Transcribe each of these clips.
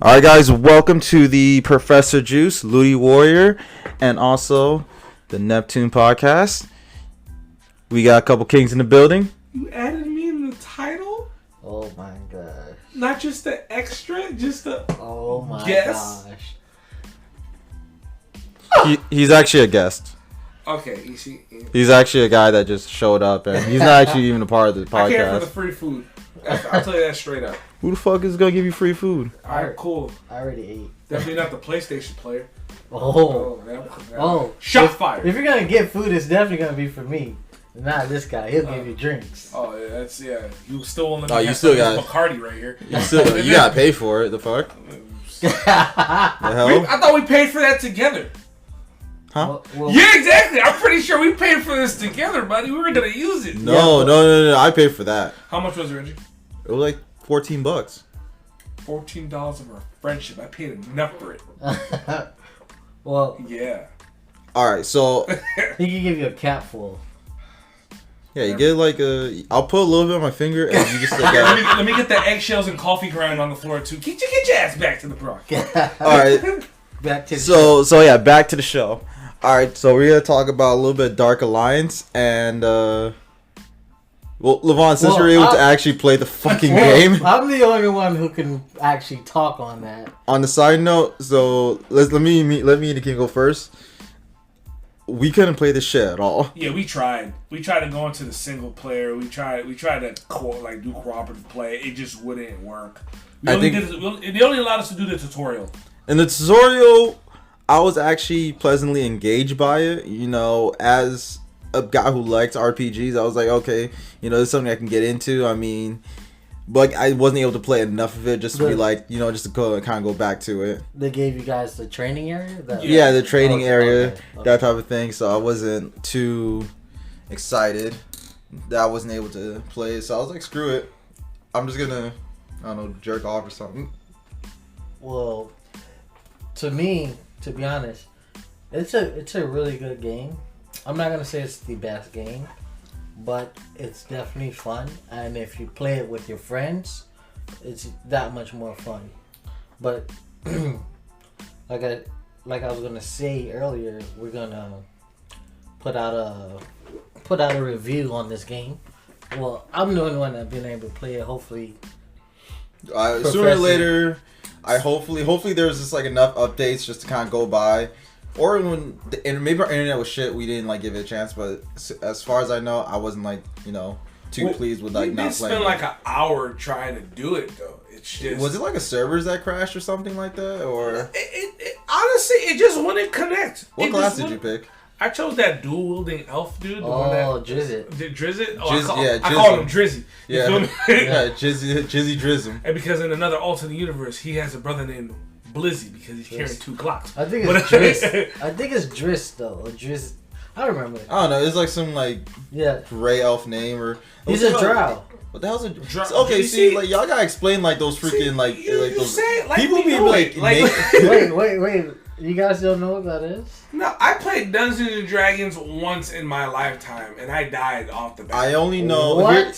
All right, guys, welcome to the Professor Juice, Ludi Warrior, and also the Neptune podcast. We got a couple kings in the building. You added me in the title? Oh my gosh. Not just the extra, just the Oh my guess? gosh. He's actually a guest. Okay, you see. He's actually a guy that just showed up, and he's not actually even a part of the I care for the podcast. free food. I'll tell you that straight up. Who the fuck is gonna give you free food? Alright, cool. I already ate. Definitely not the PlayStation player. Oh. Shot fired. If you're gonna get food, it's definitely gonna be for me. Not this guy. He'll give you drinks. Oh, yeah, You still want to Oh, you still got Bacardi right here. You gotta pay for it. The fuck? The hell? I thought we paid for that together. Huh? Well, Yeah, exactly. I'm pretty sure we paid for this together, buddy. We were gonna use it. No. I paid for that. How much was it, Reggie? It was like $14. $14 of our friendship. I paid enough for it. well, Yeah. All right, so he can give you a cap full. yeah, you get like a. I'll put a little bit on my finger, and you just like. Let me get the eggshells and coffee grind on the floor too. Get your ass back to the bro. All right. Back to the So yeah, back to the show. All right, so we're gonna talk about a little bit of Dark Alliance, and well, Levon, since you're able to actually play the fucking game. I'm the only one who can actually talk on that. On the side note, so let me and the king go first. We couldn't play this shit at all. Yeah, we tried. We tried to go into the single player. We tried to do cooperative play. It just wouldn't work. They only allowed us to do the tutorial. In the tutorial, I was actually pleasantly engaged by it. You know, as a guy who likes RPGs, I was like, okay, you know, this is something I can get into. I mean, but I wasn't able to play enough of it just to be like, you know, just to kind of go back to it. They gave you guys the training area? Yeah, the training area, okay. that type of thing. So I wasn't too excited that I wasn't able to play. So I was like, screw it. I'm just gonna, I don't know, jerk off or something. Well, to me, to be honest, it's a really good game. I'm not gonna say it's the best game, but it's definitely fun. And if you play it with your friends, it's that much more fun. But like I was gonna say earlier, we're gonna put out a review on this game. Well, I'm the only one that's been able to play it. Hopefully, sooner or later, hopefully there's just like enough updates just to kind of go by. Or when maybe our internet was shit, we didn't like give it a chance. But as far as I know, I wasn't like, you know, too pleased with like not playing. We spent like an hour trying to do it though. It's just, was it like a servers that crashed or something like that, or honestly, it just wouldn't connect. What class did you pick? I chose that dual wielding elf dude. Drizzit. Drizzit? Oh, I call him Drizzy. Yeah, yeah, Jizzy Drizm. And because in another alternate universe, he has a brother named Blizzy because he's carrying 2 Glocks. I think it's Driss. I think it's Driss though. Or Driss. I don't remember. I don't know. It's like some like gray elf name or. He's a drow. What the hell's a drow? Okay, see, like y'all gotta explain like those freaking like those people be like wait. You guys don't know what that is? No, I played Dungeons and Dragons once in my lifetime, and I died off the bat. I only know. What?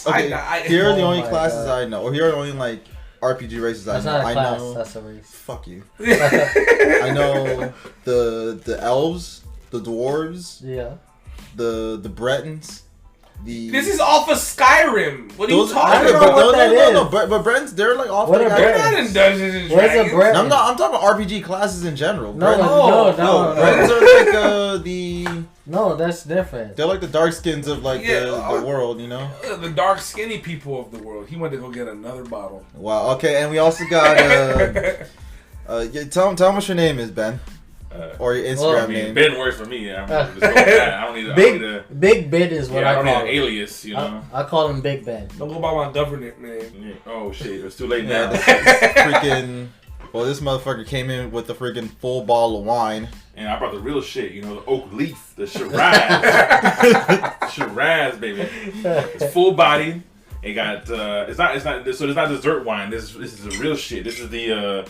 Here are the only classes I know. Or here are the only like RPG races I know. That's not a class. know. That's a race. Fuck you. I know the elves, the dwarves. Yeah. The Bretons. This is off of Skyrim. What are you talking about? No. But Bretons, they're like off. What are They're not in Dungeons and Dragons. I'm talking about RPG classes in general. No. Bretons are like the. No, that's different. They're like the dark skins of like the world, you know. The dark skinny people of the world. He went to go get another bottle. Wow. Okay, and we also got. Tell him what your name is, Ben. Or your Instagram name. Ben works for me. I'm just going with that. I don't need a Big Ben is what I call him. I don't need an alias, you know. I call him Big Ben. Don't go by my government name. Yeah. Oh shit! It's too late now. Freaking. Well, this motherfucker came in with the freaking full bottle of wine. And I brought the real shit, you know, the oak leaf, the Shiraz. Shiraz, baby. It's full bodied. It got it's not dessert wine. This is the real shit. This is the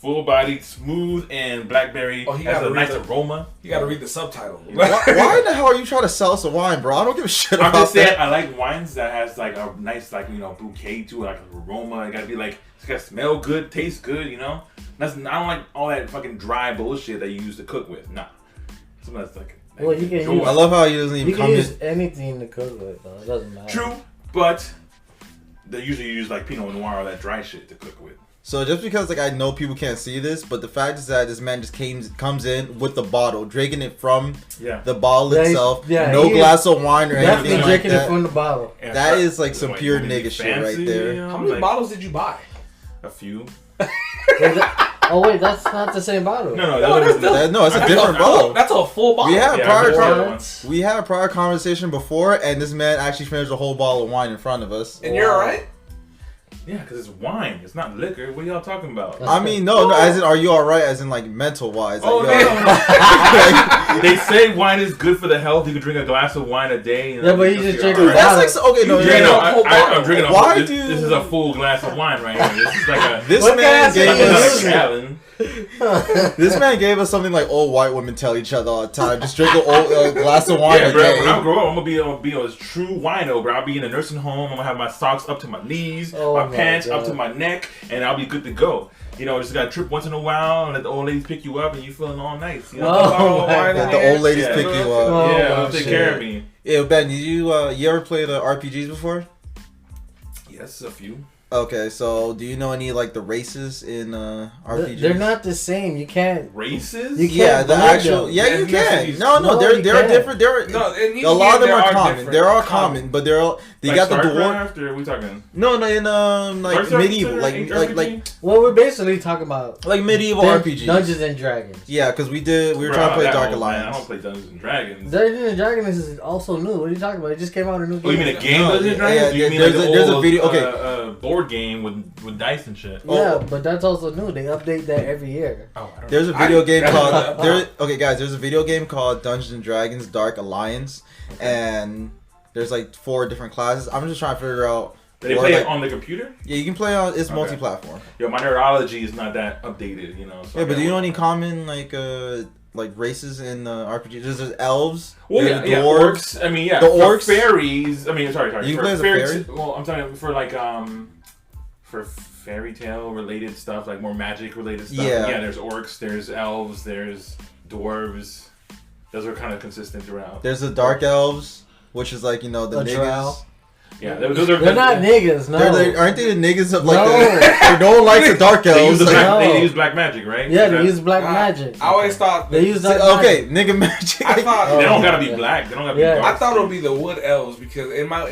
Full-bodied, smooth, and blackberry has a nice aroma. You gotta read the subtitle. Why in the hell are you trying to sell us a wine, bro? I don't give a shit I'm about just saying, that. I like wines that has like a nice, like, you know, bouquet to it, like an aroma. It gotta be like, it's gotta smell good, taste good, you know? I don't like all that fucking dry bullshit that you use to cook with. Nah. Something that's like Well, you can enjoy. use, I love how he doesn't even you can come use in. anything to cook with, though. It doesn't matter. True, but they usually use like Pinot Noir or that dry shit to cook with. So just because like I know people can't see this, but the fact is that this man just comes in with the bottle, drinking it from the bottle itself. No glass of wine or anything Definitely like drinking that. it from the bottle. And That is like some like, pure really nigga shit fancy, right there. you know? How many Like, bottles did you buy? A few. Oh wait, that's not the same bottle. No, that's that No, it's a different bottle. That's a full bottle. We had Yeah, prior I con- heard that we had a prior conversation before, and this man actually finished a whole bottle of wine in front of us. And you're alright? Yeah, because it's wine. It's not liquor. What are y'all talking about? I mean, no, as in, are you all right? As in, like mental wise. Like, Oh, yo, no. They say wine is good for the health. You can drink a glass of wine a day. Yeah, but you just drink Dude, a that's bottle. like okay. No, Yeah, no, no, I'm drinking a Why this, do- this is a full glass of wine right here. This is like a This What man kind of gave thing like is us. a gallon. This man gave us something like old white women tell each other all the time. Just drink a glass of wine Yeah, a bro. day. When I grow up, I'm gonna be a true wino, bro. I'll be in a nursing home. I'm gonna have my socks up to my knees, Oh my my pants up God. to my neck, and I'll be good to go. You know, just gotta trip once in a while and let the old ladies pick you up, and you feeling all nice. You know, Oh, Bottle of my wine in Let God. the old there. ladies Yeah. pick you up. Oh, yeah, my they'll take shit. care of me. Yeah, Ben, did you ever play the RPGs before? Yes, a few. Okay, so do you know any like the races in RPGs? They're not the same. You can't. Races? You Yeah, can't the blend actual. them. Yeah, you can. Ethnicities. No, No, they're you they're can't. different. They're No, in each a lot of game them they are common. different. They're all common, but they Like got the dwarf. StarCraft, or are we talking? No, in like Dark Souls medieval, or like RPG? Well, we're basically talking about medieval Dun- RPGs. Dungeons and Dragons. Yeah, because we were Bro, trying to play that Dark old, man. I Alliance. don't play Dungeons and Dragons. Dungeons and Dragons is also new. What are you talking about? It just came out a new game. Oh, you mean a game No, Dungeons and yeah, Dragons? yeah, You mean there's like a- there's a old, video- okay. Board game with dice and shit. Yeah, Oh. but that's also new. They update that every year. Oh, I don't There's a I- video game that's called not- okay guys, there's a video game called Dungeons and Dragons Dark Alliance, and there's like 4 different classes. I'm just trying to figure out. Do they what, play like- it on the computer? Yeah, you can play on. It's Okay. multi-platform. Yo, my nerdology is not that updated, you know. So Yeah, but do you know any common like races in RPGs? There's elves. Well, there's yeah, dwarves. orcs. I mean, yeah, The for orcs- fairies. I mean, sorry. You can for play as a fairy fairy? Well, I'm talking for like for fairy tale related stuff, like more magic related stuff. Yeah. Yeah, there's orcs, there's elves, there's dwarves. Those are kind of consistent throughout. There's the dark elves, which is like the A niggas. drow. Yeah, those are. They're not niggas, no. Aren't they the niggas of like No. no one likes the dark They use, elves? the like- No. they use black magic, right? Yeah, Is they that- use black magic. I always thought They use that. okay, nigga magic. I thought They don't gotta be black. They don't gotta be. Yeah. dark I thought it would skin. be the wood elves because every time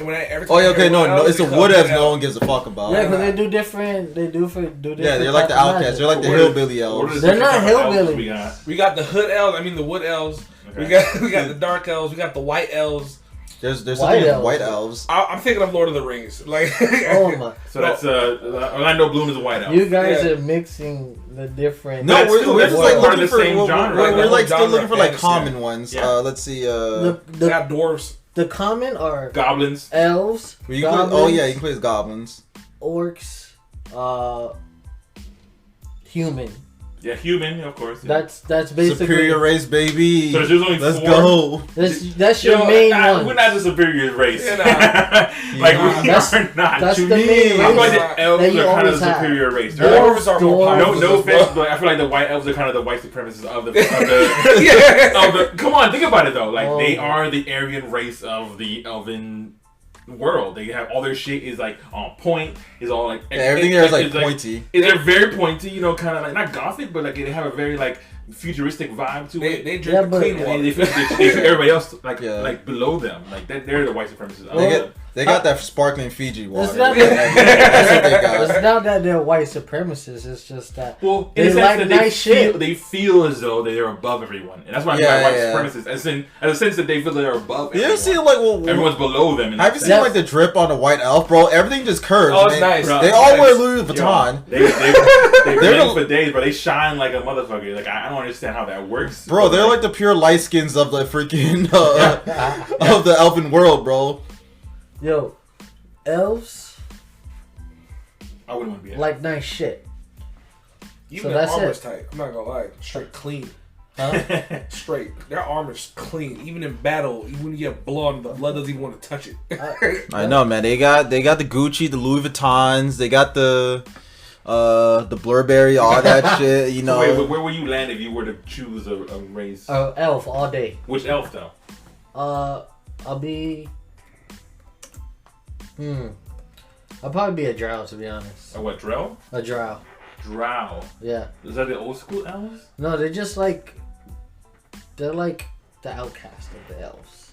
Oh yeah, okay, I hear no, wood elves, it's the it comes wood elves elf. no one gives a fuck about. Yeah, because they do different. They do different. Yeah, they're like the type of outcasts. magic. They're like the What hillbilly What elves. are the They're different not type of elves hillbilly. We got. We got the hood elves. I mean the wood elves. Okay. We got the dark elves. We got the white elves. There's White something with elves. white elves. I'm thinking of Lord of the Rings. Like Oh my! So that's Orlando Bloom is a white elf. You guys Yeah. are mixing the different. No, That's we're still- just that's like part of looking the for same genre, we're right? like still Genre looking for like fantasy. common ones. Yeah. Let's see. the we the, got dwarves. the common are Goblins. elves, you can goblins, oh yeah, you can play as goblins. orcs, human. Yeah, human, of course. Yeah. That's basically Superior race, baby. So there's only Let's 4? go. that's your main one. We're not the superior race. Yeah, like nah. we That's- are not. that's you the mean? main I I feel like race. the elves that you are kind of always the have. superior race. Dwarves are more Dwarves. No popular. offense, but I feel like the white elves are kind of the white supremacists of the Yeah. of the. Come on, think about it though. Like Oh. they are the Aryan race of the elven world. They have all their shit is like on point. Is all like Yeah, everything there is like it's pointy. They're very pointy, you know, kind of like not gothic, but like they have a very like futuristic vibe to it. They drink Yeah, the but- clean And water. they feel everybody else like Yeah. like below them. Like they're the white supremacists. They, Well, they got that sparkling Fiji water. It's not That's what they got. It's not that they're white supremacists. It's just that Well, They in the sense like that nice feel, shit. they feel as though they're above everyone, and that's why I'm Yeah, white yeah. supremacists. As in a sense that they feel they're above You everyone. ever seen like Everyone's below them. In have that you sense. seen like the drip on the white elf, bro? Everything just curves. Oh, it's man. nice. They It's all nice. wear Louis Yo, Vuitton. they They're blend the- for days, but they shine like a motherfucker. Like I don't understand how that works. Bro, but, they're like the pure light skins of the freaking of the elfin world, bro. yo, elves I wouldn't want to be. like nice shit. Even So their that's armor's it. tight. I'm not gonna lie. Straight clean. Huh? Straight. Their armor's clean. Even in battle, when you get blood, the blood doesn't even want to touch it. I know, man. They got the Gucci, the Louis Vuittons. They got the Blurberry, all that shit. You know. Wait, where would you land if you were to choose a race? Elf all day. Which elf though? I'll be. I'll probably be a drow, to be honest. A what? Drow? A drow. Drow. Yeah. Is that the old school elves? No, they're just like. They're like the outcast of the elves.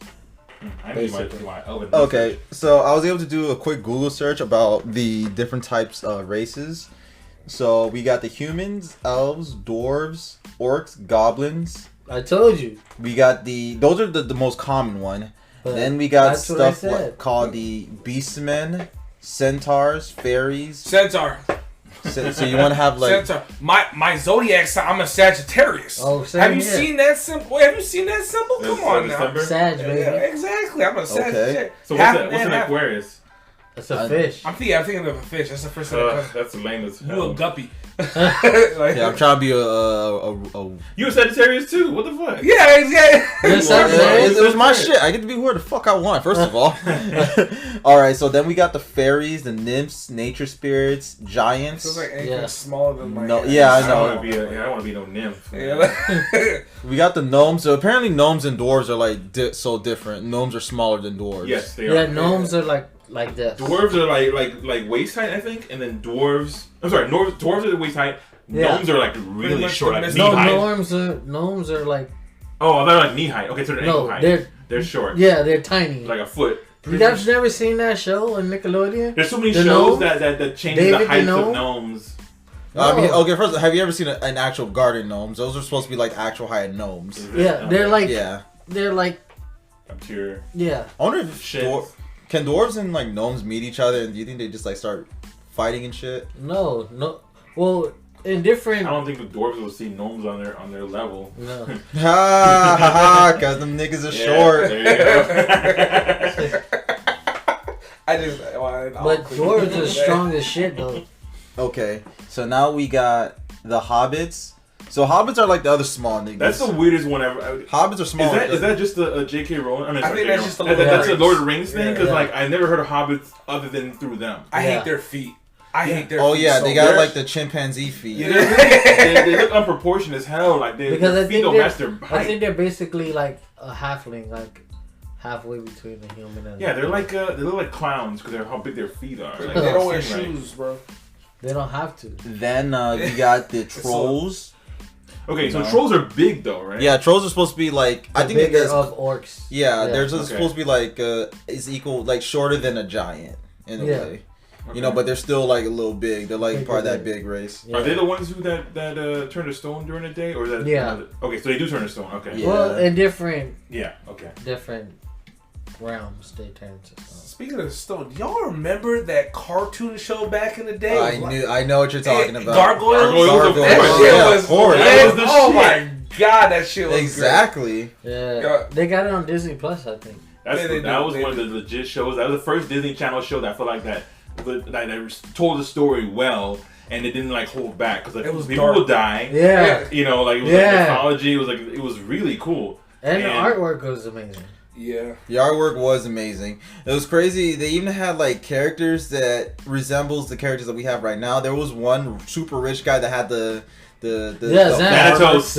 I need Basically. my elven. Okay, so I was able to do a quick Google search about the different types of races. So we got the humans, elves, dwarves, orcs, goblins. I told you. We got those are the most common one. But Then we got that's what I stuff said. called the beastmen, centaurs, fairies. Centaur. So you want to have like Centaur. My zodiac sign. I'm a Sagittarius. Oh, same have you here. seen that symbol? Wait, have you seen that symbol? Come on now. December? Sag, baby. Yeah, exactly. I'm a Sagittarius. So Half what's man, an half- Aquarius? It's a fish. I'm thinking of a fish. That's the first thing that comes. That's lame as You hell. a guppy. Like, yeah, I'm trying to be a You a Sagittarius too? What the fuck? yeah, exactly. You're Sagittarius? it was my shit. I get to be whoever the fuck I want. First of all, all right. So then we got the fairies, the nymphs, nature spirits, giants. Feels like anything Yeah. smaller than my No, hand. yeah, I I know. don't want to be I don't want to be no nymph. Yeah, man. like- We got the gnomes. So apparently gnomes and dwarves are like so different. Gnomes are smaller than dwarves. Yes, they Yeah, are. gnomes are like this. Dwarves are like waist height, I think, and then dwarves. I'm sorry, dwarves are the waist height. Yeah. Gnomes are like Pretty really much short, the like best- knee No, height. gnomes are like Oh, they're like knee height. Okay, so they're ankle no, height. They're short, yeah, they're tiny. like a foot. You guys never seen that show on Nickelodeon? There's so many The shows gnome? that change David the the heights gnome? of gnomes. I mean, No. okay. First, have you ever seen an actual garden gnomes? Those are supposed to be like actual height gnomes. Yeah, they're like Yeah. they're like I'm sure. yeah. I wonder if Shit. can dwarves and like gnomes meet each other, and do you think they just like start fighting and shit? No. Well, in I different. don't think the dwarves will see gnomes on their level. No. Ha ha ha! Cause them niggas are Yeah, short. There you go. I just. Well, But dwarves are strong as shit though. Okay, so now we got the hobbits. So hobbits are like the other small niggas. That's the weirdest one ever. Hobbits are small. Is that just a J.K. Rowling? I think that's just a That's Lord of a the Lord of the Rings. Rings thing because Yeah. like I never heard of hobbits other than through them. I Yeah. hate their feet. I hate their Oh feet. yeah, so they got much. like the chimpanzee feet. Yeah, they look unproportioned as hell. Like Because their I feet think don't they're match their I height. think they're basically like a halfling, like halfway between a human and Yeah, they're like they look like clowns because they're how big their feet are. Like, They don't wear right. shoes, bro. they don't have to. Then we got the trolls. Okay, so No. trolls are big though, right? Yeah, trolls are supposed to be like I The think bigger it's of orcs. yeah, they're just Okay. supposed to be like is equal like shorter than a giant in a Yeah. way. You know, but they're still like a little big. They're like Big, part of that big. big race. Yeah. Are they the ones who that turn to stone during the day, or is that Yeah. Okay, so they do turn to stone. Okay. Yeah. Well, in different Yeah. Okay. realms, they turn to stone. Speaking of stone, y'all remember that cartoon show back in the day? It was I know what you're talking like- about. Gargoyles? Gargoyles, of That course. shit Yeah, was of course. that was That was the oh shit. my god, that shit was Exactly. Yeah, Yeah. they got it on Disney Plus, I think. That's Yeah, they that do. was They one of do. the legit shows. That was the first Disney Channel show that I felt like that told the story well, and it didn't like hold back because like It was people dark. would die. Yeah, You know, like it was Yeah. like mythology. It was really cool. and the And- artwork was amazing. Yeah. The artwork was amazing. It was crazy. They even had like characters that resembles the characters that we have right now. There was one super rich guy that had the Yeah, Xanatos.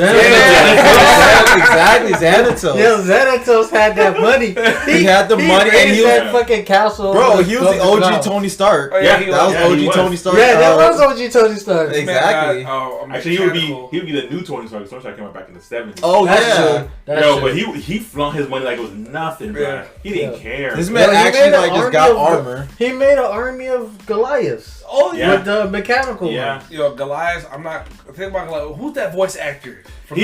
exactly Xanatos. Yo, Xanatos had that money. He had the money and raised he was that fucking castle. bro. over He was the clouds. OG Tony Stark. Oh, Yeah, he That was Yeah, he OG was. Tony Stark. Yeah, that was OG Tony Stark. Exactly. Actually, he would be the new Tony Stark. Tony Stark came out back in the '70s. Oh That's yeah. true. That's Yo, true. but he flung his money like it was nothing, bro. Yeah. He didn't Yeah. care. This man Yo, he actually made an like just army got of- armor. He made an army of Goliaths. Oh Yeah. With the mechanical Yeah. one. Yo, Goliath, I'm not think about Goliath. Who's that voice actor? From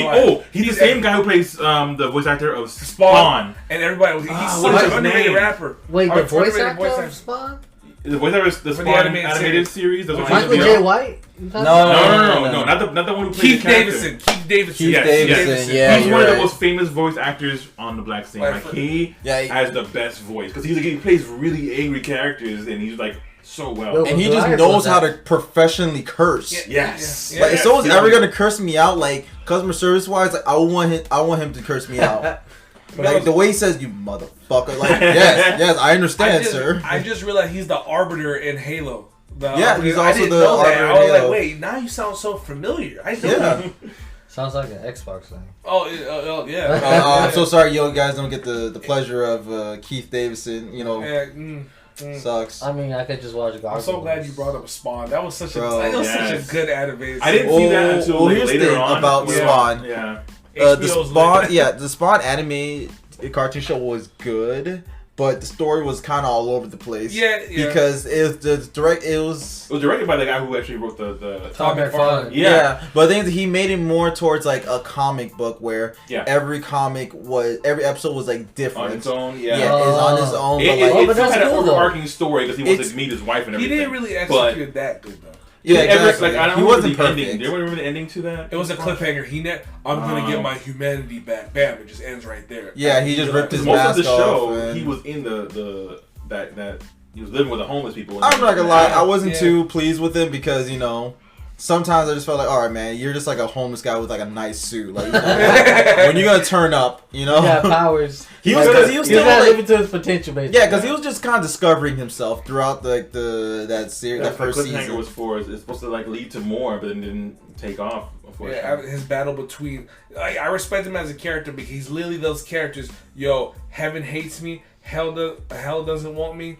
He's the same guy who plays the voice actor of Spawn. And everybody, he's Ah, such what's an his underrated name? rapper. Wait, Or the voice underrated actor of Spawn? The voice actor is the For the Spawn animated animated series. That's what Michael he's J. doing. White? No, No, not the one who plays Keith the character. Davidson. Keith Davidson. Keith Yes, Davidson. Yeah, He's you're one of the right. most famous voice actors on the black scene. Like, Like he Yeah, has the best voice because he plays really angry characters and he's like so well. Yo, And he Goliath just knows was how that. to professionally curse. Yes. Yeah. Like if Yeah. someone's ever gonna curse me out, like customer service wise, like I want him to curse me out. Like the way he says, "You motherfucker," like yes, I understand, sir. I just realized he's the arbiter in Halo. Yeah, he's I also didn't the know that. arbiter in I was like, Halo. wait, now you sound so familiar. I know. Yeah. Sounds like an Xbox thing. Yeah. I'm so sorry, you guys don't get the pleasure of Keith Davidson. You know, sucks. I mean, I could just watch I'm so glad you brought up Spawn. That was such Bro, such yes. a good animated. I didn't see that until like, here's the later thing on. about Yeah. Spawn. Yeah. The HBO's Spawn, lit. yeah, the Spawn anime cartoon show was good, but the story was kind of all over the place. Yeah. Because it was It was directed by the guy who actually wrote the Tom McFarlane. Yeah, but the thing is, he made it more towards like a comic book where Yeah. every episode was like different. on its own. Yeah, Yeah. it's on his own. It, But it, like, but it still that's had an cool, though. overarching story because he wanted It's- to meet his wife and He everything. didn't really But execute that good though. yeah, ever, exactly. like, I don't He remember wasn't the ending. perfect. Do you remember the ending to that? It was a cliffhanger. I'm gonna get my humanity back. Bam! It just ends right there. Yeah, he just ripped his Most mask of the off. show, And he was in that he was living with the homeless people. I'm not gonna lie, I wasn't Yeah. too pleased with him because sometimes I just felt like, all right, man, you're just like a homeless guy with like a nice suit. Like, when you gonna turn up, He got powers. He was because he was He's still not like, living to his potential, basically. yeah, because he was just kind of discovering himself throughout that series, that first cliffhanger season. was for. It's supposed to like lead to more, but then didn't take off. Yeah, his battle between I respect him as a character because he's literally those characters. Yo, heaven hates me, hell doesn't want me.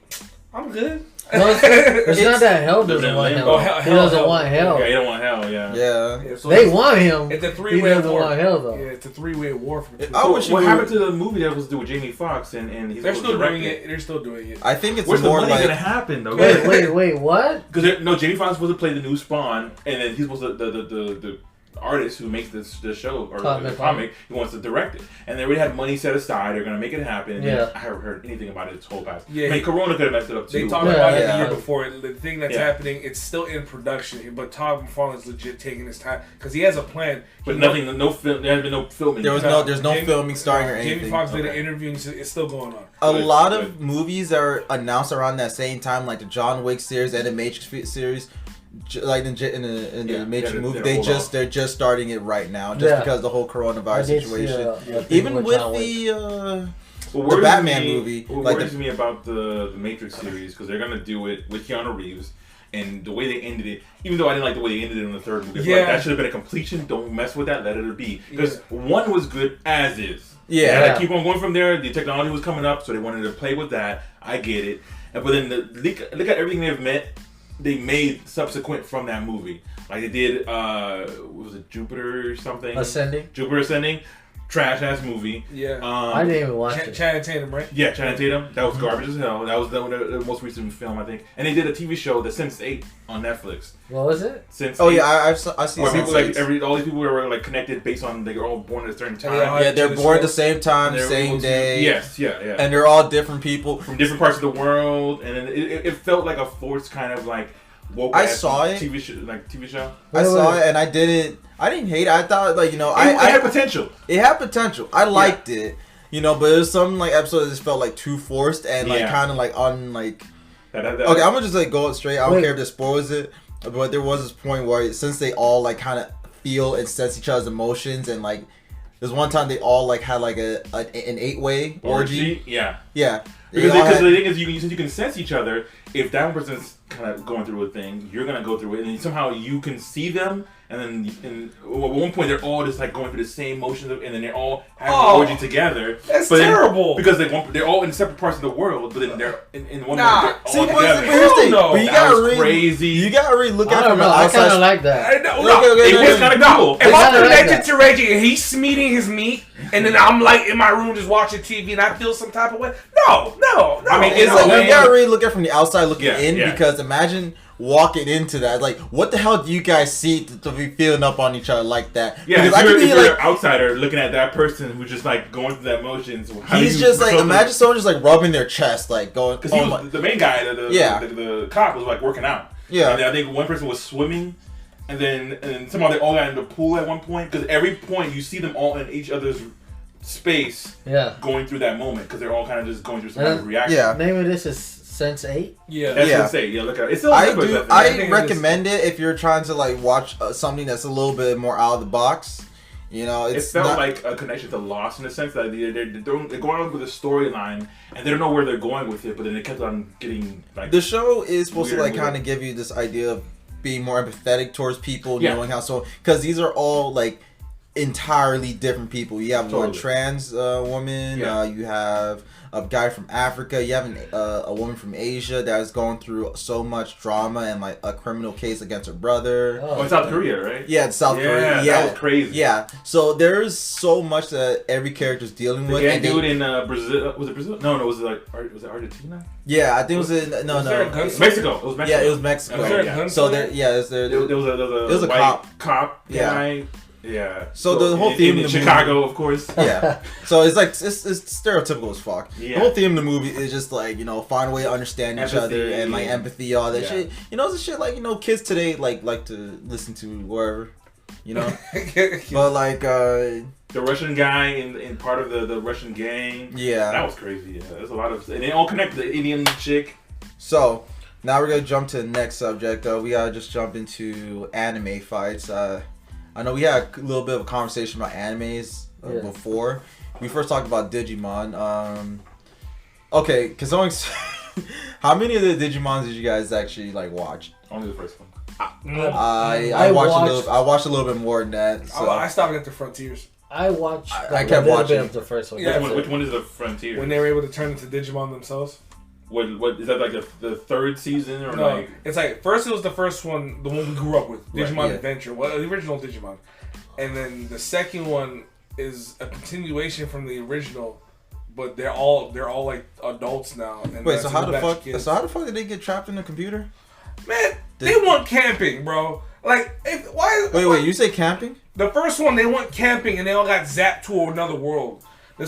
I'm good. No, it's not that hell doesn't want him. Oh, He doesn't want hell. Yeah, you don't want hell. Yeah. Yeah. Yeah, so They want him. It's a He three-way doesn't war. want hell, though. Yeah, it's a three-way war. I So wish what he happened would- to the movie that was to do with Jamie Foxx and he's They're supposed still to direct doing it. They're still doing it. I think it's Where's the more money like gonna happen though? Wait, what? Because Jamie Foxx was supposed to play the new Spawn, and then he's supposed to the artist who makes the show or Todd the McFarlane. comic, he wants to direct it, and they already had money set aside. They're gonna make it happen. And Yeah. I haven't heard anything about it this whole past. Yeah, I mean, Corona could have messed it up too. They talked Yeah, about it yeah. the year before. The thing that's Yeah. happening, it's still in production, but Todd McFarlane's legit taking his time because he has a plan. but He nothing, no film. There has been no filming. there's no Jamie- filming starting or Jamie anything. Foxx did an Okay. interview and it's still going on. A Good, lot good. of movies are announced around that same time, like the John Wick series and the Matrix series. Like in the Yeah, Matrix yeah, movie, they're hold they're just starting it right now, just Yeah. because of the whole coronavirus I did see, situation. a thing Even with John Wick. the What worries Batman me- movie, What like worries me about the Matrix series because they're gonna do it with Keanu Reeves. And the way they ended it, even though I didn't like the way they ended it in the third movie, I feel like Yeah. that should have been a completion. Don't mess with that. Let it be. Because one was good as is. Yeah. And I keep on going from there. The technology was coming up, so they wanted to play with that. I get it. But then look at everything they made subsequent from that movie. Like they did, was it Jupiter or something? Ascending. Jupiter Ascending. Trash ass movie. Yeah. I didn't even watch it. Channing Tatum, right? Yeah, Channing Tatum. That was garbage as hell. That was the most recent film, I think. And they did a TV show, The Sense8, on Netflix. What was it? Sense8. oh yeah, I've seen Where some people like sites. all these people were like connected based on they were all born at a certain time. Yeah, they're born at the same time, And they're same able to- day. Yes, yeah. and they're all different people. From different parts of the world, and then it felt like a forced kind of like woke. I ass saw it. TV show. I saw it and I didn't hate it. I thought like It I had potential. It had potential. I liked it, but there's some like episodes that just felt like too forced and like Yeah. kind of like on like. That, Okay, I'm gonna just like go straight. I don't Wait. care if this spoils it, but there was this point where since they all like kind of feel and sense each other's emotions and like there's one time they all like had like an 8-way orgy. Yeah. Yeah, Because They all had- the thing is, since you can sense each other, if that person's kind of going through a thing, you're gonna go through it, and then somehow you can see them, and then at one point they're all just like going through the same motions, and then they're all having an orgy together. That's But then- terrible. because they're all in separate parts of the world, but then they're in one Nah. moment See, they're but all together. here's the thing. no. But you That gotta was read. crazy. You gotta really look I at it don't from know. an I kind outside. of like that. I know, Okay, okay, It no, was no, kind of No, cool. if kinda I'm like connected that. to Reggie and he's eating his meat, and then I'm like in my room just watching TV and I feel some type of way, no. I mean, It's no, like man. you gotta really look at it from the outside looking Yeah, in yeah. because imagine walking into that. Like, what the hell do you guys see to be feeling up on each other like that? Yeah, because if I you're, could be if you're like. an outsider looking at that person who's just like going through that motions, how do He's you just like, feel imagine someone just like rubbing their chest, like going, Because oh my. the main guy, Yeah. the cop was like working out. Yeah. And then I think one person was swimming, and then somehow they all got in the pool at one point. Because every point you see them all in each other's space Yeah. going through that moment because they're all kind of just going through some kind of reaction. Yeah. Name of this is Since 8? Yeah. That's Yeah. what I say. Yeah, look at it. It's still I Netflix, do. think. I think recommend it if you're trying to like watch something that's a little bit more out of the box. You know, It it's felt not, like a connection to Lost in the sense that they're going on with a storyline and they don't know where they're going with it, but then they kept on getting like the show is supposed to weird like with kind it. of give you this idea of being more empathetic towards people, Yeah. knowing how because these are all like entirely different people. You have one Totally. trans woman, Yeah. you have a guy from Africa, you have a woman from Asia that is going through so much drama and like a criminal case against her brother. Oh, in South Korea, right? Yeah, it's South Korea. Yeah, that was crazy. Yeah, so there's so much that every character's dealing The with. guy and they- dude in Brazil, was it Brazil? No, was it was it Argentina? yeah, I think it was in Was there a no. gun- Mexico. It was Mexico. Yeah, it was Mexico. Was there a yeah. gun So for there, that? yeah, is there? There was a white cop Yeah. guy. Yeah. So the whole theme in of the Chicago, of course. Yeah, so it's like it's stereotypical as fuck. Yeah. The whole theme of the movie is just like find a way to understand each Empathy. other and like empathy, all that Yeah. shit. It's the shit like kids today like to listen to wherever, But like The Russian guy in part of the Russian gang. yeah. That was crazy. Yeah, there's a lot of, and they all connect. The Indian chick. So now we're gonna jump to the next subject. We gotta just jump into anime fights. I know we had a little bit of a conversation about animes Yeah. before. We first talked about Digimon. Okay, cause how many of the Digimons did you guys actually like watch? Only the first one. I watched a little bit more than that. So. I stopped at the Frontiers I watched I a kept little watching. bit of the first one. Yeah, That's Which it. one is the Frontier? when they were able to turn into Digimon themselves. What is that like the third season or No, like? it's like first it was the first one, the one we grew up with, Right, Digimon yeah. Adventure, the original Digimon, and then the second one is a continuation from the original, but they're all like adults now. And Wait, that's so how a the batch fuck? of kids. So how the fuck did they get trapped in the computer? Man, they went camping, bro. Like, why? Wait, you say camping? The first one they went camping and they all got zapped to another world. The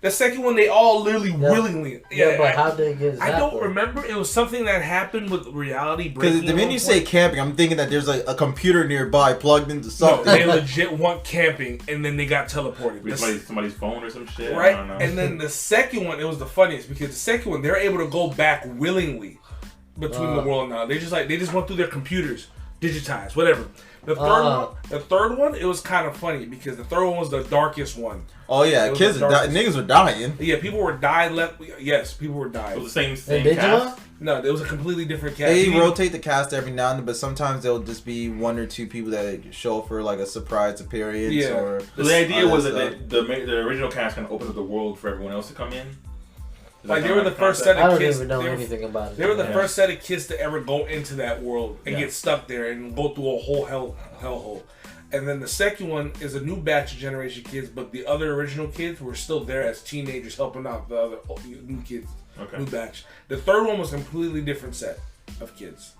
second one they all literally willingly. Yeah, but how did it get zapped? I don't though? remember. It was something that happened with reality Because breaking. the minute you say camping, I'm thinking that there's like a computer nearby plugged into no, something. they legit went camping and then they got teleported. With somebody's phone or some shit. Right? I don't know. And then the second one, it was the funniest because the second one, they're able to go back willingly between the world now. They just went through their computers, digitized, whatever. The third one, it was kind of funny because the third one was the darkest one. Oh yeah, It was kids the are darkest- niggas are dying. Yeah, people were died left. Yes, people were it dying. was the In same Digimon? cast. No, it was a completely different cast. They You need- rotate the cast every now and then, but sometimes there'll just be one or two people that show up for like a surprise appearance. Yeah. Or So the idea all was that that stuff. the original cast kind of opened up the world for everyone else to come in. Is that Like, they kinda were the first concept? set I of don't kids. even know They were- anything about it. They were the Yeah. first set of kids to ever go into that world and Yeah. get stuck there and go through a whole hellhole. And then the second one is a new batch of generation kids, but the other original kids were still there as teenagers helping out the other new kids, Okay. new batch. The third one was a completely different set of kids,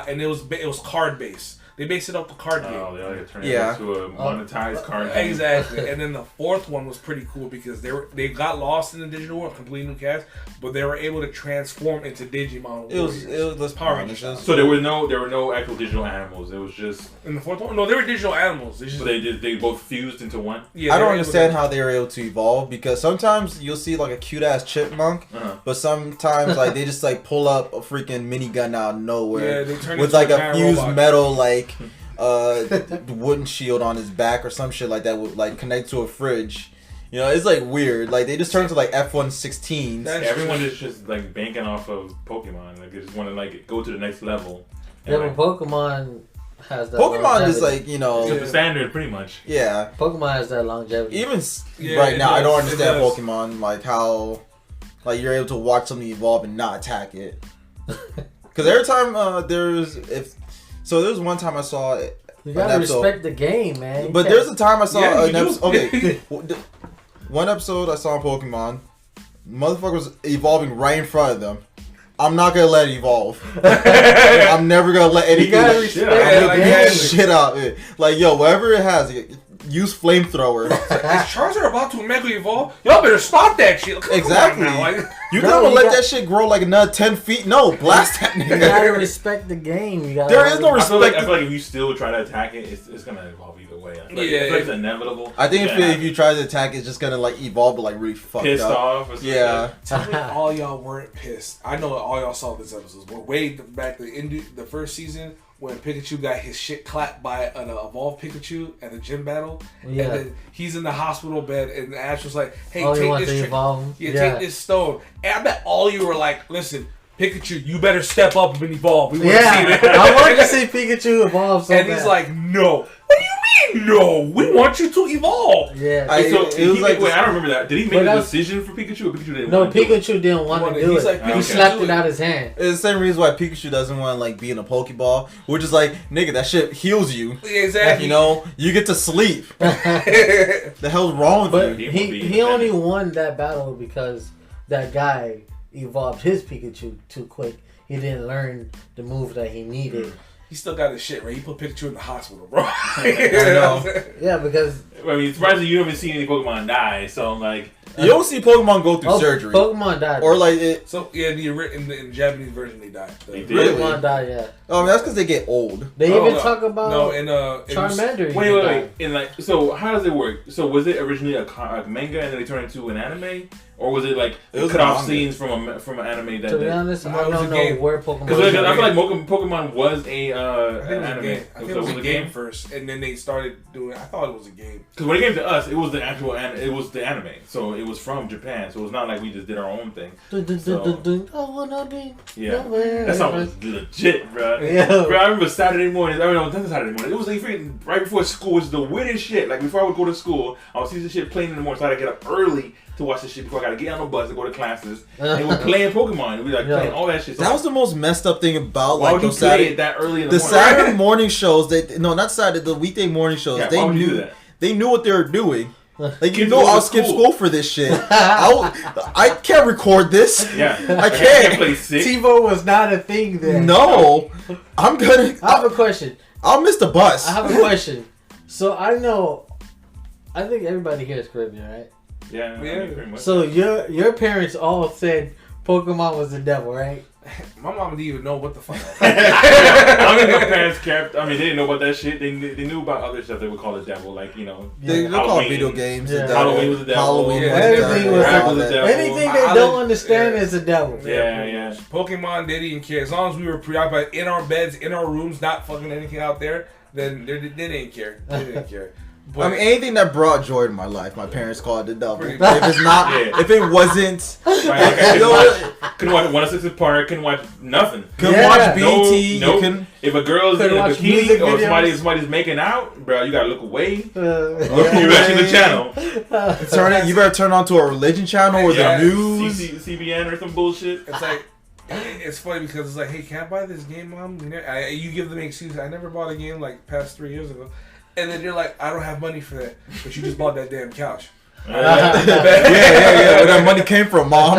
and it was card based. They based it off the card game. Oh, they turned Yeah. it into a monetized card game. Exactly, and then the fourth one was pretty cool because they got lost in the digital world, completely new cast, but they were able to transform into Digimon. It was let's Power Power Rangers. Rangers. So there were no actual digital animals. It was just In the fourth one, no, they were digital animals. They just, so they both fused into one. yeah, I they don't were able understand to- how they were able to evolve because sometimes you'll see like a cute ass chipmunk, Uh-huh. but sometimes like they just like pull up a freaking minigun out of nowhere Yeah, they turn with into like a giant fused robot. metal like wooden shield on his back or some shit like that would like connect to a fridge. It's like weird. Like they just turn to like F-116s. That's Everyone true. is just like banking off of Pokemon. Like they just want to like go to the next level. Yeah, And, but like, Pokemon has that. Pokemon is longevity. like it's the standard, pretty much. yeah. Pokemon has that longevity. Even Yeah, right it now, I don't does. It understand does. Pokemon like how like you're able to watch something evolve and not attack it. Because every time there was one time I saw You an gotta episode. respect the game, man. You But can't- there's a time I saw Yeah, an you do. episode. Okay, one episode I saw in Pokemon, motherfucker was evolving right in front of them. I'm not gonna let it evolve. I'm never gonna let anything gotta like, respect Yeah, I'm like, gonna beat yeah. the shit out of it. Like yo, whatever it has, use flamethrower. Is Charizard about to Mega Evolve? Y'all better stop that shit. Come on Exactly. now, like, You No, gonna you let got- that shit grow like another 10 feet? No, blast that You nigga. gotta respect the game. You gotta There is no I feel like respect. if you still try to attack it, it's gonna evolve either way. I feel like, Yeah, I feel like it's inevitable. I think Yeah. if you try to attack, it's just gonna like evolve, but like really fucked Pissed up. off. Or something. Yeah. tell me all y'all weren't pissed. I know all y'all saw this episode. But way back the first season when Pikachu got his shit clapped by an evolved Pikachu at a gym battle, Yeah. and then he's in the hospital bed, and Ash was like, "Hey, Oh, you take want this, to evolve? take this stone." And I bet all you were like, "Listen, Pikachu, you better step up and evolve. We want to see Yeah, that." I want to see Pikachu evolve so and bad. he's like, "No, what do you mean? No, we want you to evolve." yeah. So it was like wait, I don't remember that. Did he But make a that's- decision for Pikachu, or Pikachu didn't? No, want to do it? Pikachu didn't want to do He's it. like, He "Okay." slapped it out his hand. It's the same reason why Pikachu doesn't want to like be in a Pokeball, which is like, nigga, that shit heals you. Exactly. You know, you get to sleep. The hell's wrong with But you? he only won that battle because that guy evolved his Pikachu too quick. He didn't learn the move that he needed. He still got his shit right. He put Pikachu in the hospital, bro. I know. Yeah, because I mean, surprisingly, you haven't seen any Pokemon die, so I'm like, You don't see Pokemon go through surgery, Pokemon died. or like it. So yeah, in the Japanese version they died. They did. Really? Pokemon died. Yeah, Oh, I mean, that's because they get old. they Oh, even no. talk about No, in Charmander. wait, even wait, died. wait. And like, so how does it work? So was it originally a manga and then they turned it into an anime, or was it like It was cut a off manga. scenes from an anime that To be did? honest, No, I it was don't a know game. where Pokemon. Because was I at. feel like Pokemon was a I think it was a anime. game. I think So it was a game first, and then they started doing. I thought it was a game. Because when it came to us, it was the actual it was the anime, so it was from Japan. So it was not like we just did our own thing. Dun, dun, So- dun, dun, dun. I wanna be Yeah, nowhere. that song was legit, bro. Yeah. Bro, I remember Saturday morning. I don't know, that's Saturday morning. It was like freaking right before school. It was the weirdest shit. Like before I would go to school, I would see this shit playing in the morning, so I had to get up early to watch this shit before I got to get on the bus and go to classes. And we were playing Pokemon. We like Yeah. playing all that shit. So That was the most messed up thing about why like would you those play Saturday, it that early in the the morning? Saturday morning shows. Not Saturday, the weekday morning shows. Yeah, they why would you knew do that? they knew what they were doing. Like you Kids know, go to I'll skip school. school for this shit. I can't record this. Yeah, I can't. play sick. TiVo was not a thing then. No, I'm gonna. I have a question. I'll miss the bus. I have a question. So I know, I think everybody here is Caribbean, right? Yeah, Yeah. I mean, pretty much. So your parents all said Pokemon was the devil, right? My mom didn't even know what the fuck. I don't think my parents cared. I mean, they didn't know about that shit. They knew about other stuff they would call the devil, like, you know. They call Halloween. video games. Yeah. the devil. Halloween was the devil. Halloween Yeah, was the everything devil. was all the that. devil. Anything they I don't didn't- understand yeah. is the devil. Yeah. Pokemon, they didn't care. As long as we were preoccupied in our beds, in our rooms, not fucking anything out there, then they didn't care. They didn't care. But I mean, anything that brought joy to my life, my parents called it the devil. Pretty If much. it's not, Yeah. if it wasn't, Right, you know, couldn't watch 106 Park, couldn't watch nothing. couldn't Yeah. watch BT. Nope. You can If a girl's in Couldn't a watch bikini music or videos. somebody's making out, bro, you gotta look away. Uh, You're watching the channel. turn it. You better turn on to a religion channel or Yeah. the news. CBN or some bullshit. it's like, it's funny because it's like, hey, can I buy this game, Mom? You give them an excuse. I never bought a game like past 3 years ago. And then you're like, I don't have money for that. But you just bought that damn couch. Yeah. Where that money came from, Mom.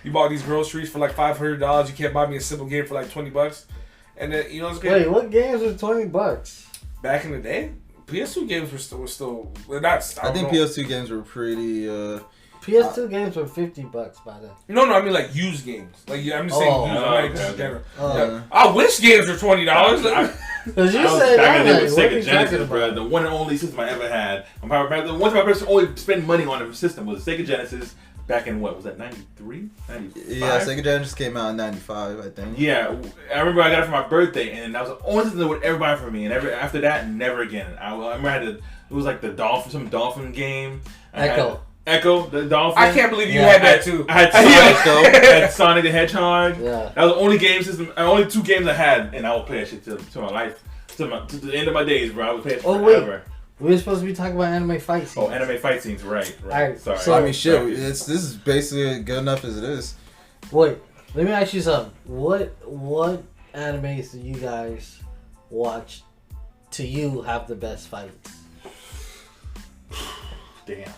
You bought these groceries for like $500. You can't buy me a simple game for like $20. And then, you know what's good? Wait, what games was $20? Back in the day, PS2 games were still well, not. I think don't know. PS2 games were pretty. PS2 games were $50 by then. No, I mean like used games. Like I'm just saying Oh. used. I'm like, this is general. Oh. Yeah. I wish games were $20. Because you I was said back in the that, day with what are you Sega Genesis, talking bro. about? The one and only system I ever had. The one time I person only spent money on a system was Sega Genesis back in what was that, 93? 95? Yeah, Sega Genesis came out in '95, I think. Yeah, I remember I got it for my birthday, and that was the only thing that would ever buy for me. And after that, never again. I remember I had it was like the some dolphin game. I had Echo. Echo, the dolphin. I can't believe you Yeah. had that too. I had Sonic though. I had Sonic the Hedgehog. Yeah. That was the only game system, only two games I had, and I would play that shit to my life, to the end of my days, bro. I would play it Oh, wait. forever. We were supposed to be talking about anime fight scenes. Oh, anime fight scenes, right? Alright, Sorry. so- I mean, shit. Sorry. This is basically good enough as it is. Wait, let me ask you something. What animes do you guys watch to you have the best fights? Damn.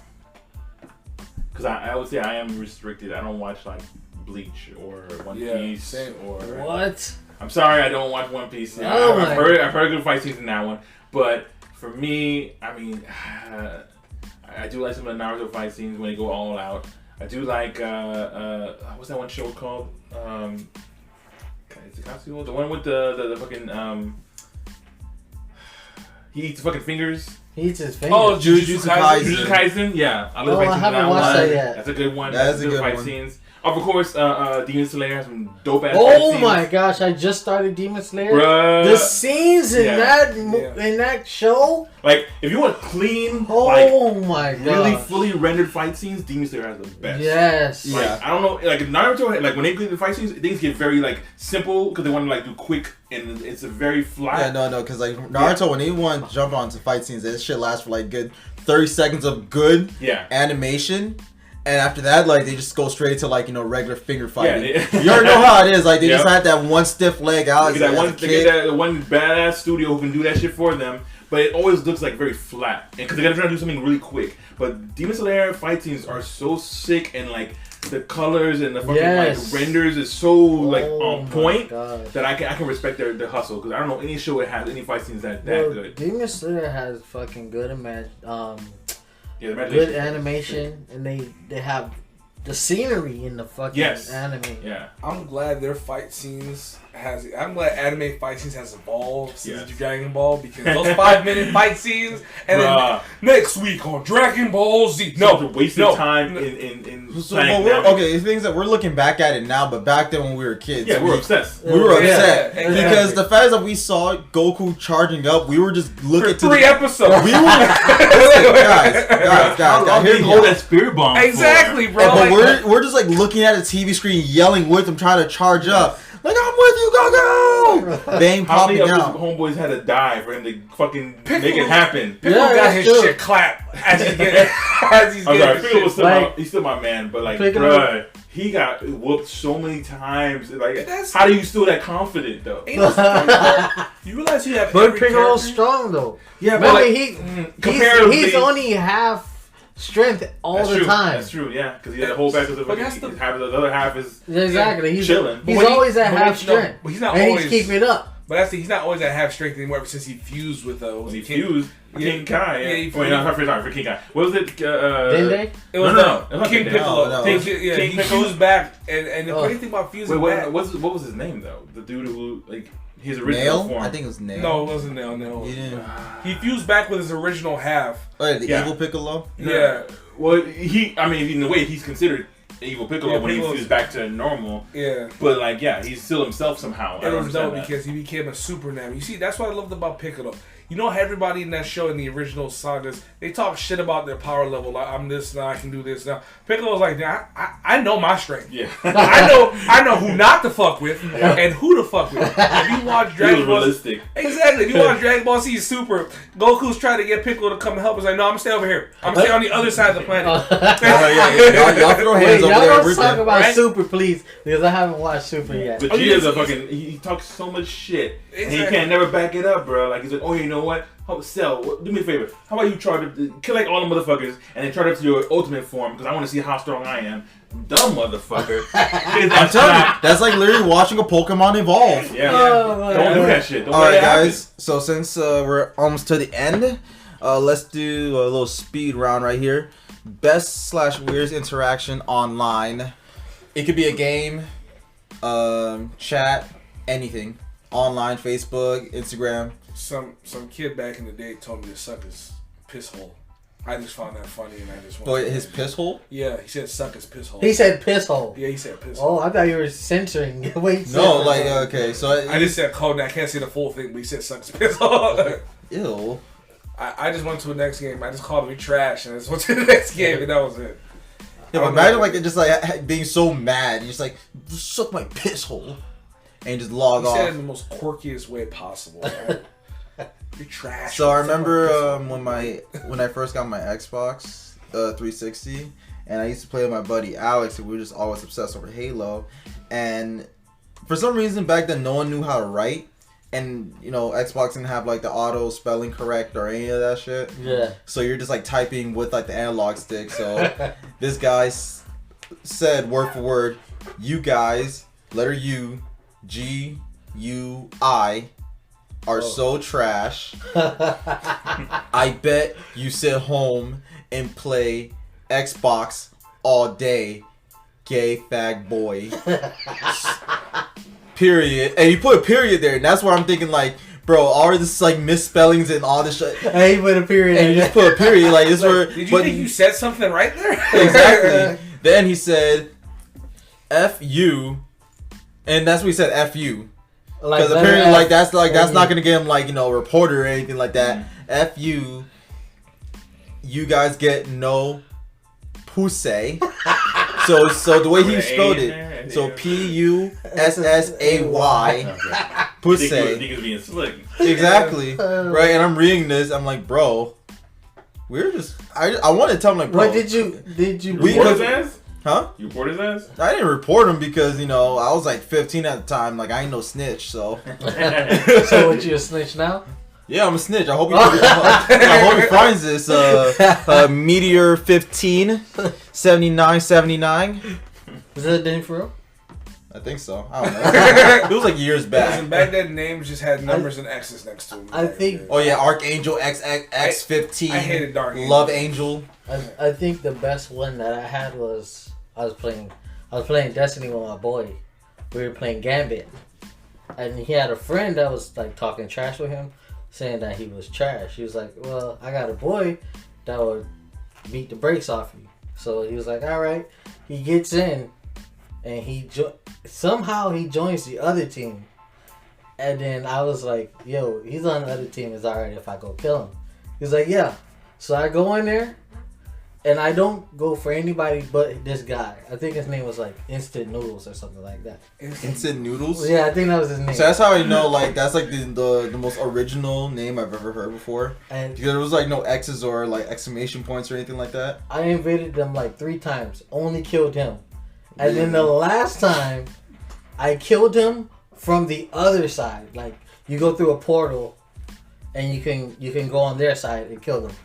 Because I would say I am restricted. I don't watch like Bleach or One Yeah, Piece same. or. What? I'm sorry, I don't watch One Piece. Oh I've my- heard good fight scenes in that one, but For me, I mean, I do like some of the Naruto fight scenes when they go all out. I do like what's that one show called? Is it Katsuo? The one with the fucking he eats fucking fingers. He eats his fingers. Oh, Jujutsu Jujutsu Kaisen, yeah. I love I haven't watched that yet. That's a good one. That's a good fight one. scenes. Of course, Demon Slayer has some dope ass. Oh my gosh! I just started Demon Slayer. Bruh. The scenes in Yeah. in that show. Like, if you want clean, Oh my god! really fully rendered fight scenes, Demon Slayer has the best. Yes. Like, Yeah. I don't know, like Naruto, like when they get the fight scenes, things get very like simple because they want to like do quick and it's a very flat. Yeah, no, because like Naruto, when they want to jump onto fight scenes, this shit lasts for like good 30 seconds of good animation. And after that, like, they just go straight to, like, regular finger fighting. Yeah, you already know how it is. Like, they just had that one stiff leg out. They get that one badass studio who can do that shit for them. But it always looks like very flat. And because they're trying to do something really quick. But Demon Slayer fight scenes are so sick and, like, the colors and the fucking, like, renders is so, like, on point that I can respect their hustle. Because I don't know any show that has any fight scenes that good. Demon Slayer has fucking good Yeah, good animation, and they have the scenery in the fucking anime. Yeah, I'm glad their fight scenes I'm glad anime fight scenes has evolved since Dragon Ball, because those 5-minute fight scenes, and then next week on Dragon Ball Z. Wasted time in so, the things that we're looking back at it now, but back then when we were kids, we were obsessed. We were upset exactly. because the fact that we saw Goku charging up, we were just looking for 3 episodes. We were guys. Here, hold that spirit bomb. Exactly, bro. But we're just like looking at a TV screen, yelling with them, trying to charge up. Like, I'm with you, Goku! They ain't popping out. How many of his homeboys had to die for him to fucking make it happen? Piccolo got his shit clapped as he's getting. I'm sorry, Piccolo he's still my man, but like, bruh, he got whooped so many times. Like, how do you still that confident though? You realize you have. But Piccolo's strong though. Yeah, but like, he's only half strength all the time. That's true, yeah, because he had to hold back because the other half is he's chilling. He's always at half strength, but he's not and always he's keeping it up. But he's not always at half strength anymore ever since he fused with King Kai. Yeah, sorry, for King Kai. What was it? Dende? It was no, King Piccolo. No. He fused back, and the funny thing about fusing back. What was his name though? The dude who like his original Nail? form. I think it was Nail. No, it wasn't Nail. No, he fused back with his original half. Oh, the evil Piccolo. Yeah. Well, in a way, he's considered evil Piccolo when he fused back to normal. Yeah. But like, he's still himself somehow. It was dope because he became a super Nam. You see, that's what I loved about Piccolo. You know how everybody in that show in the original sagas, they talk shit about their power level. Like, I'm this now, I can do this now. Piccolo's like, I know my strength. Yeah. I know who not to fuck with and who to fuck with. If you watch Dragon Ball, realistic. Exactly. If you watch Dragon Ball Z Super, Goku's trying to get Piccolo to come and help. He's like, no, I'm gonna stay over here. I'm gonna stay on the other side of the planet. Y'all throw hands over there. Y'all talk about Super, please, because I haven't watched Super yet. But he talks so much shit, and he can't never back it up, bro. Like, he's like, oh, you know what? Do me a favor. How about you charge up, collect all the motherfuckers, and then charge up to your ultimate form, because I want to see how strong I am. Dumb motherfucker. I'm telling you, that's like literally watching a Pokemon evolve. Yeah. Don't do that shit. Alright, guys. So since we're almost to the end, let's do a little speed round right here. Best/weirdest interaction online. It could be a game, chat, anything. Online, Facebook, Instagram. Some kid back in the day told me to suck his piss hole. I just found that funny, and I just wanted his piss hole? Yeah, he said suck his piss hole. He said piss hole. Yeah, he said piss hole. Oh, I thought you were censoring. Wait, no, like okay, so I just said code. I can't see the full thing, but he said suck his piss hole. Ew. I just went to the next game. I just called him trash, and I just went to the next game, and that was it. Yeah, but imagine like just like being so mad. You're just like, suck my piss hole, and just log off. He said it in the most quirkiest way possible. Right? You're trash. So I remember when I first got my Xbox 360, and I used to play with my buddy Alex, and we were just always obsessed over Halo. And for some reason back then, no one knew how to write, and Xbox didn't have like the auto spelling correct or any of that shit. Yeah. So you're just like typing with like the analog stick. So this guy said word for word, "You guys, letter U, GUI." are so trash. I bet you sit home and play Xbox all day, gay fag boy. Period. And you put a period there, and that's what I'm thinking. Like, bro, all this like misspellings and all this shit. I ain't put a period. And you just put a period. Like this where. Did you think you said something right there? Exactly. Then he said, "F you," and that's what he said. "F you." Because apparently, that's not gonna get him a reporter or anything like that. F you. You guys get no pussy. So the way he spelled it, so Pussay, pussy. Think it's being slick. Exactly. Right, and I'm reading this. I'm like, bro, we're just. I want to tell him like, bro. What did you? Report his ass? Huh? You report his ass? I didn't report him because I was like 15 at the time. Like I ain't no snitch. So. So what, you a snitch now? Yeah, I'm a snitch. I hope he finds this. Meteor 15 7979. Is that a name for real? I think so. I don't know. It was like years back. Listen, back then names just had numbers and X's next to them. I think. Oh yeah, Archangel XX15. I hated Dark Angel. Love Angel. I think the best one that I had was I was playing Destiny with my boy. We were playing Gambit, and he had a friend that was like talking trash with him, saying that he was trash. He was like, "Well, I got a boy that would beat the brakes off you." So he was like, "All right." He gets in, and somehow he joins the other team. And then I was like, "Yo, he's on the other team. It's alright if I go kill him." He's like, "Yeah." So I go in there, and I don't go for anybody but this guy. I think his name was like Instant Noodles or something like that. Instant Noodles? Yeah, I think that was his name. So that's how I know, like, that's like the most original name I've ever heard before. And because there was like no X's or like exclamation points or anything like that. I invaded them like 3 times, only killed him. And then the last time, I killed him from the other side. Like, you go through a portal, and you can go on their side and kill them.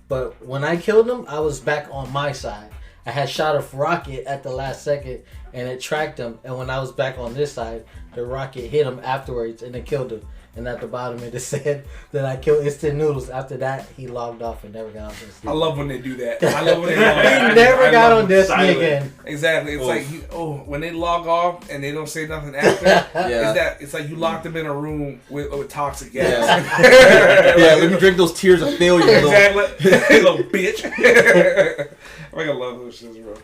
But when I killed him, I was back on my side. I had shot a rocket at the last second, and it tracked him. And when I was back on this side, the rocket hit him afterwards, and it killed him. And at the bottom, it said that I killed Instant Noodles. After that, he logged off and never got on Destiny. I love when they do that. I love when they log off. He never got on Destiny again. Exactly. It's like when they log off and they don't say nothing after. It's like you locked them in a room with toxic gas. Yeah, let me drink those tears of failure. Exactly. Little bitch. I love those shits, bro.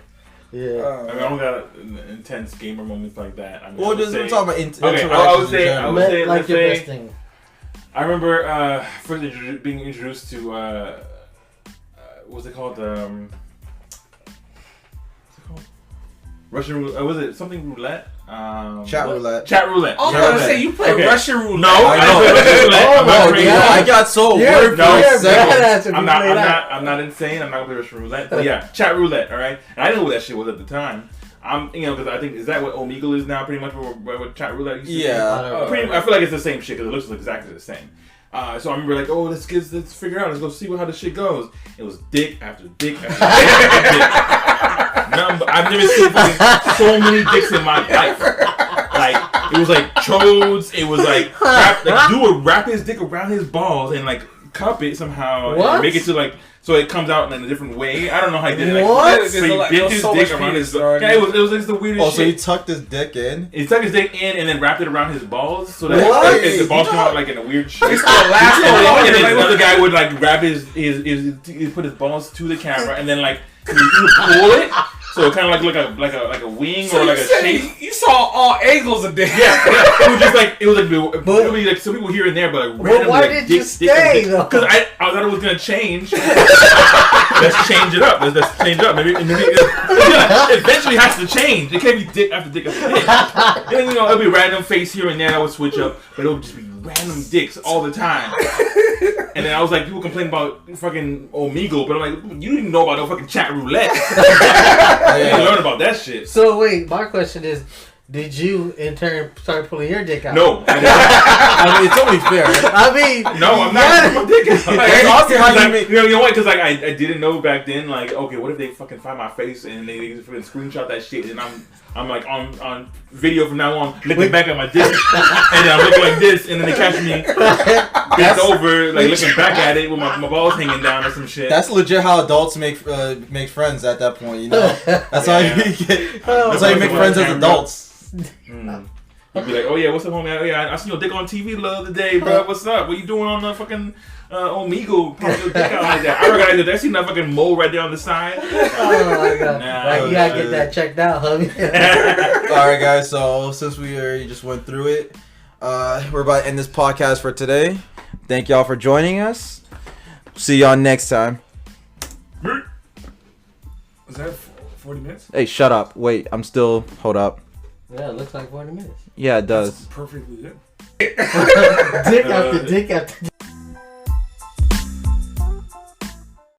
Yeah. I don't got intense gamer moments like that. I mean, Well, just we're talking about interactions. I would say, like let's your say, best thing. I remember first being introduced to what's it called? Russian roulette. Was it something roulette? Chat roulette. Chat roulette. Oh, Chat I was roulette. say you play Russian roulette. No, I don't play Russian roulette. I'm not crazy. I got so worried for a second. I'm not insane. I'm not gonna play Russian roulette. But yeah, chat roulette. All right, and I didn't know what that shit was at the time. Because I think, is that what Omegle is now? Pretty much what chat roulette used to be? Yeah. I feel like it's the same shit because it looks exactly the same. So I remember like, let's figure out, let's go see how this shit goes. It was dick after dick after dick after dick. I've never seen so many dicks in my life. Like, it was like chodes. It was like dude would wrap his dick around his balls and like cup it somehow and make it to like, so it comes out in a different way. I don't know how he did it. What? So he dipped his dick around his. Yeah, it was just the weirdest shit. So he tucked his dick in. He tucked his dick in and then wrapped it around his balls, so that the balls come out like in a weird shape. It's the last one. And then another guy would like grab his put his balls to the camera and then like he would pull it. So it kind of like a wing or like a shape. You saw all angles of dick. Yeah. It was like some people here and there, but like randomly. Why like, did you stay though? Because I thought it was gonna change. Let's change it up. Let's change it up. Maybe it eventually has to change. It can't be dick after dick after dick. And then, it'll be random face here and there. I would switch up, but it would just be random dicks all the time. And then I was like, people complain about fucking Omegle, but I'm like, you didn't know about no fucking chat roulette. I didn't learn about that shit. So wait, my question is, did you in turn start pulling your dick out? No. I mean, it's only fair. I mean, No, I'm not. yeah. My dick out. That's awesome how you Like, make- you know what? Because like I didn't know back then. Like, okay, what if they fucking find my face and they fucking screenshot that shit, and I'm like on video from now on looking back at my dick, and then I'm looking like this, and then they catch me bent over, like looking back at it with my balls hanging down or some shit. That's legit how adults make friends at that point. You know, that's how you get. That's how you make friends as adults. I'd be like, oh yeah, what's up, homie? Oh, yeah, I seen your dick on TV the other day, bro. What's up? What you doing on the fucking Omegle? Pop your dick out like that. I recognize that. I seen that fucking mole right there on the side. Oh my god! Nah, like you gotta get that checked out, homie. All right, guys. So since we already just went through it, we're about to end this podcast for today. Thank y'all for joining us. See y'all next time. Is that 40 minutes? Hey, shut up. Wait, I'm still. Hold up. Yeah, it looks like 40 minutes. Yeah, it does. Perfectly good. Dick after dick after.